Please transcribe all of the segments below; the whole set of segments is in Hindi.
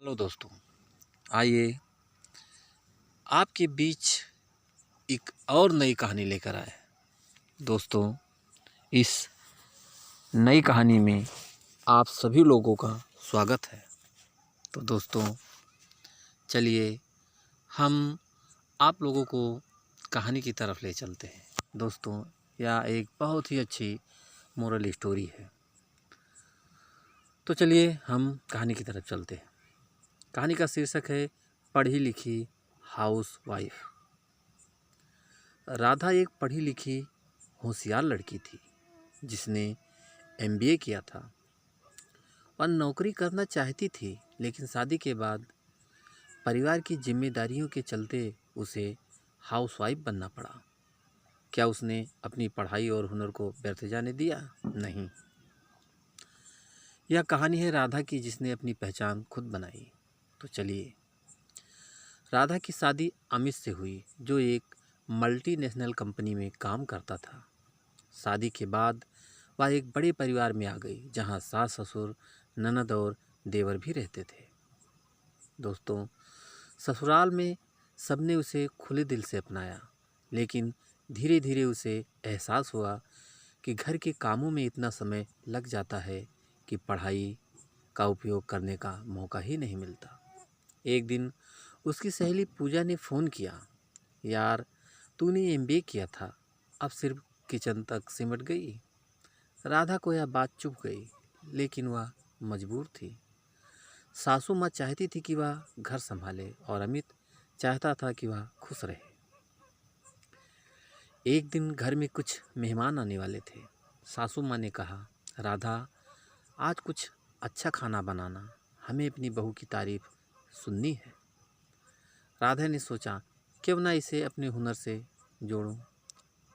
हेलो दोस्तों, आइए आपके बीच एक और नई कहानी लेकर आए। दोस्तों, इस नई कहानी में आप सभी लोगों का स्वागत है। तो दोस्तों, चलिए हम आप लोगों को कहानी की तरफ ले चलते हैं। दोस्तों, यह एक बहुत ही अच्छी मोरल स्टोरी है। तो चलिए हम कहानी की तरफ चलते हैं। कहानी का शीर्षक है पढ़ी लिखी हाउस वाइफ। राधा एक पढ़ी लिखी होशियार लड़की थी जिसने एमबीए किया था। वह नौकरी करना चाहती थी, लेकिन शादी के बाद परिवार की जिम्मेदारियों के चलते उसे हाउसवाइफ बनना पड़ा। क्या उसने अपनी पढ़ाई और हुनर को व्यर्थ जाने दिया? नहीं। यह कहानी है राधा की, जिसने अपनी पहचान खुद बनाई। तो चलिए, राधा की शादी अमित से हुई, जो एक मल्टीनेशनल कंपनी में काम करता था। शादी के बाद वह एक बड़े परिवार में आ गई, जहां सास ससुर, ननद और देवर भी रहते थे। दोस्तों, ससुराल में सबने उसे खुले दिल से अपनाया, लेकिन धीरे धीरे उसे एहसास हुआ कि घर के कामों में इतना समय लग जाता है कि पढ़ाई का उपयोग करने का मौका ही नहीं मिलता। एक दिन उसकी सहेली पूजा ने फ़ोन किया, यार तूने एमबीए किया था, अब सिर्फ किचन तक सिमट गई। राधा को यह बात चुभ गई, लेकिन वह मजबूर थी। सासू माँ चाहती थी कि वह घर संभाले और अमित चाहता था कि वह खुश रहे। एक दिन घर में कुछ मेहमान आने वाले थे। सासू माँ ने कहा, राधा आज कुछ अच्छा खाना बनाना, हमें अपनी बहू की तारीफ सुननी है। राधा ने सोचा, क्यों ना इसे अपने हुनर से जोड़ूं।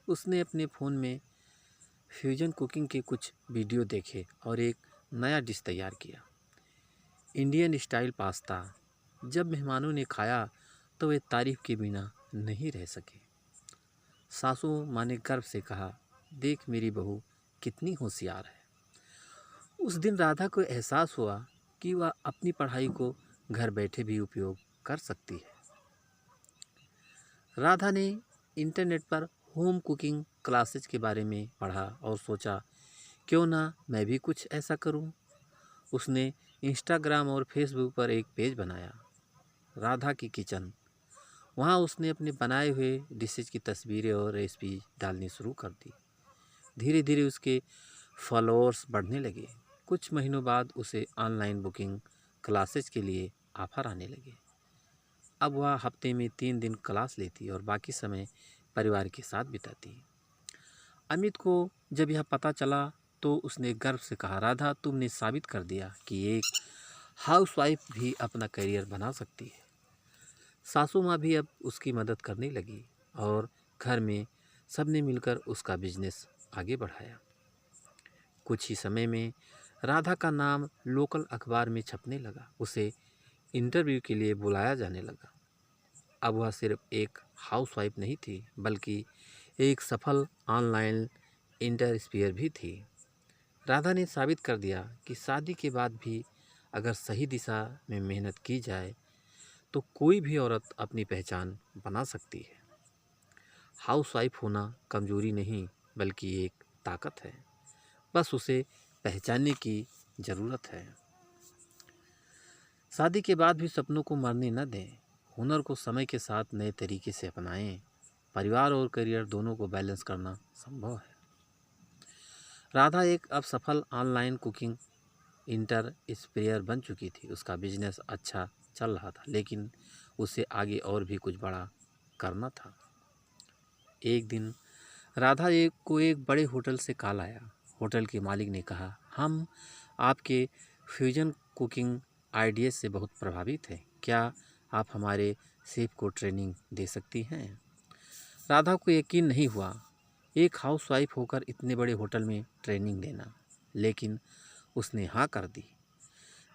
उसने अपने फ़ोन में फ्यूजन कुकिंग के कुछ वीडियो देखे और एक नया डिश तैयार किया, इंडियन स्टाइल पास्ता। जब मेहमानों ने खाया तो वे तारीफ के बिना नहीं रह सके। सासू माँ ने गर्व से कहा, देख मेरी बहू कितनी होशियार है। उस दिन राधा को एहसास हुआ कि वह अपनी पढ़ाई को घर बैठे भी उपयोग कर सकती है। राधा ने इंटरनेट पर होम कुकिंग क्लासेज के बारे में पढ़ा और सोचा, क्यों ना मैं भी कुछ ऐसा करूं। उसने इंस्टाग्राम और फेसबुक पर एक पेज बनाया, राधा की किचन। वहां उसने अपने बनाए हुए डिशेज की तस्वीरें और रेसिपी डालनी शुरू कर दी। धीरे धीरे उसके फॉलोअर्स बढ़ने लगे। कुछ महीनों बाद उसे ऑनलाइन बुकिंग क्लासेज के लिए ऑफर आने लगे। अब वह हफ्ते में 3 दिन क्लास लेती और बाकी समय परिवार के साथ बिताती। अमित को जब यह पता चला तो उसने गर्व से कहा, राधा तुमने साबित कर दिया कि एक हाउसवाइफ भी अपना करियर बना सकती है। सासू माँ भी अब उसकी मदद करने लगी और घर में सबने मिलकर उसका बिजनेस आगे बढ़ाया। कुछ ही समय में राधा का नाम लोकल अखबार में छपने लगा। उसे इंटरव्यू के लिए बुलाया जाने लगा। अब वह सिर्फ एक हाउसवाइफ नहीं थी, बल्कि एक सफल ऑनलाइन इंटरस्पियर भी थी। राधा ने साबित कर दिया कि शादी के बाद भी अगर सही दिशा में मेहनत की जाए तो कोई भी औरत अपनी पहचान बना सकती है। हाउसवाइफ होना कमजोरी नहीं, बल्कि एक ताकत है। बस उसे पहचानने की ज़रूरत है। शादी के बाद भी सपनों को मरने न दें। हुनर को समय के साथ नए तरीके से अपनाएं। परिवार और करियर दोनों को बैलेंस करना संभव है। राधा एक अब सफल ऑनलाइन कुकिंग इंटरस्पियर बन चुकी थी। उसका बिजनेस अच्छा चल रहा था, लेकिन उसे आगे और भी कुछ बड़ा करना था। एक दिन राधा को एक बड़े होटल से कॉल आया। होटल के मालिक ने कहा, हम आपके फ्यूजन कुकिंग आइडिया से बहुत प्रभावित हैं। क्या आप हमारे शेफ को ट्रेनिंग दे सकती हैं? राधा को यकीन नहीं हुआ, एक हाउसवाइफ होकर इतने बड़े होटल में ट्रेनिंग लेना, लेकिन उसने हाँ कर दी।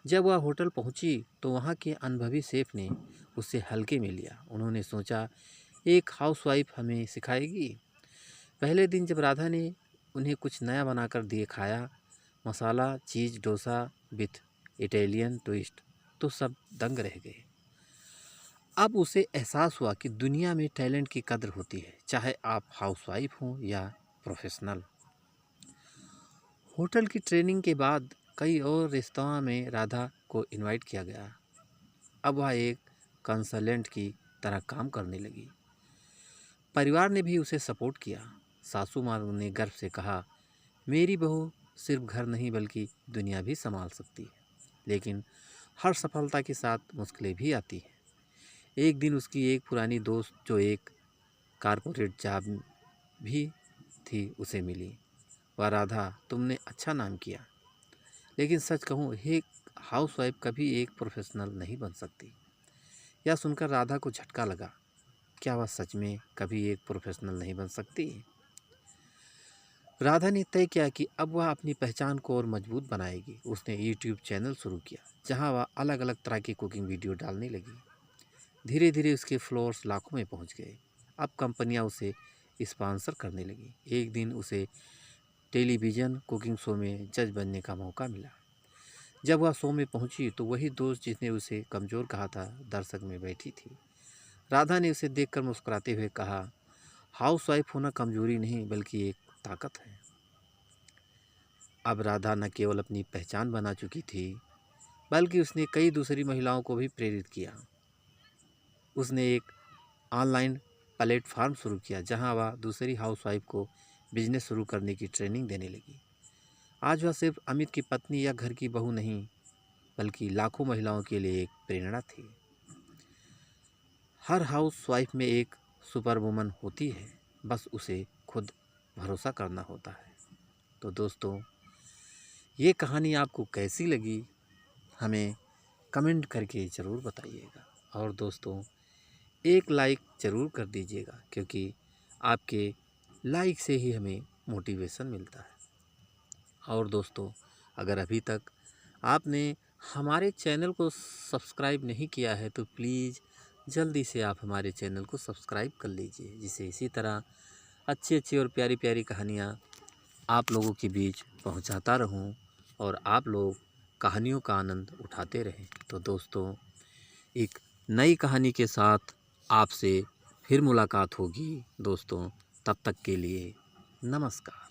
जब वह होटल पहुंची तो वहां के अनुभवी शेफ ने उसे हल्के में लिया। उन्होंने सोचा, एक हाउसवाइफ हमें सिखाएगी। पहले दिन जब राधा ने उन्हें कुछ नया बनाकर दिए खाया, मसाला चीज़ डोसा विथ इटालियन ट्विस्ट, तो सब दंग रह गए। अब उसे एहसास हुआ कि दुनिया में टैलेंट की कद्र होती है, चाहे आप हाउसवाइफ हों या प्रोफेशनल। होटल की ट्रेनिंग के बाद कई और रेस्तरां में राधा को इनवाइट किया गया। अब वह एक कंसल्टेंट की तरह काम करने लगी। परिवार ने भी उसे सपोर्ट किया। सासू माँ ने गर्व से कहा, मेरी बहू सिर्फ घर नहीं बल्कि दुनिया भी संभाल सकती है। लेकिन हर सफलता के साथ मुश्किलें भी आती हैं। एक दिन उसकी एक पुरानी दोस्त जो एक कारपोरेट जॉब भी थी उसे मिली। वह, राधा, तुमने अच्छा नाम किया, लेकिन सच कहूँ एक हाउसवाइफ कभी एक प्रोफेशनल नहीं बन सकती। यह सुनकर राधा को झटका लगा। क्या वह सच में कभी एक प्रोफेशनल नहीं बन सकती? राधा ने तय किया कि अब वह अपनी पहचान को और मजबूत बनाएगी। उसने यूट्यूब चैनल शुरू किया जहां वह अलग अलग तरह की कुकिंग वीडियो डालने लगी। धीरे धीरे उसके फॉलोअर्स लाखों में पहुंच गए। अब कंपनियां उसे स्पॉन्सर करने लगी। एक दिन उसे टेलीविज़न कुकिंग शो में जज बनने का मौका मिला। जब वह शो में पहुंची तो वही दोस्त जिसने उसे कमज़ोर कहा था दर्शक में बैठी थी। राधा ने उसे देखकर मुस्कुराते हुए कहा, हाउसवाइफ होना कमज़ोरी नहीं बल्कि एक ताकत है। अब राधा न केवल अपनी पहचान बना चुकी थी बल्कि उसने कई दूसरी महिलाओं को भी प्रेरित किया। उसने एक ऑनलाइन प्लेटफॉर्म शुरू किया जहां वह दूसरी हाउसवाइफ को बिजनेस शुरू करने की ट्रेनिंग देने लगी। आज वह सिर्फ अमित की पत्नी या घर की बहू नहीं बल्कि लाखों महिलाओं के लिए एक प्रेरणा थी। हर हाउसवाइफ में एक सुपर वुमन होती है, बस उसे खुद भरोसा करना होता है। तो दोस्तों, ये कहानी आपको कैसी लगी हमें कमेंट करके ज़रूर बताइएगा। और दोस्तों, एक लाइक ज़रूर कर दीजिएगा क्योंकि आपके लाइक से ही हमें मोटिवेशन मिलता है। और दोस्तों, अगर अभी तक आपने हमारे चैनल को सब्सक्राइब नहीं किया है तो प्लीज़ जल्दी से आप हमारे चैनल को सब्सक्राइब कर लीजिए, जिससे इसी तरह अच्छी अच्छी और प्यारी प्यारी कहानियाँ आप लोगों के बीच पहुंचाता रहूं और आप लोग कहानियों का आनंद उठाते रहें। तो दोस्तों, एक नई कहानी के साथ आपसे फिर मुलाकात होगी दोस्तों। तब तक के लिए नमस्कार।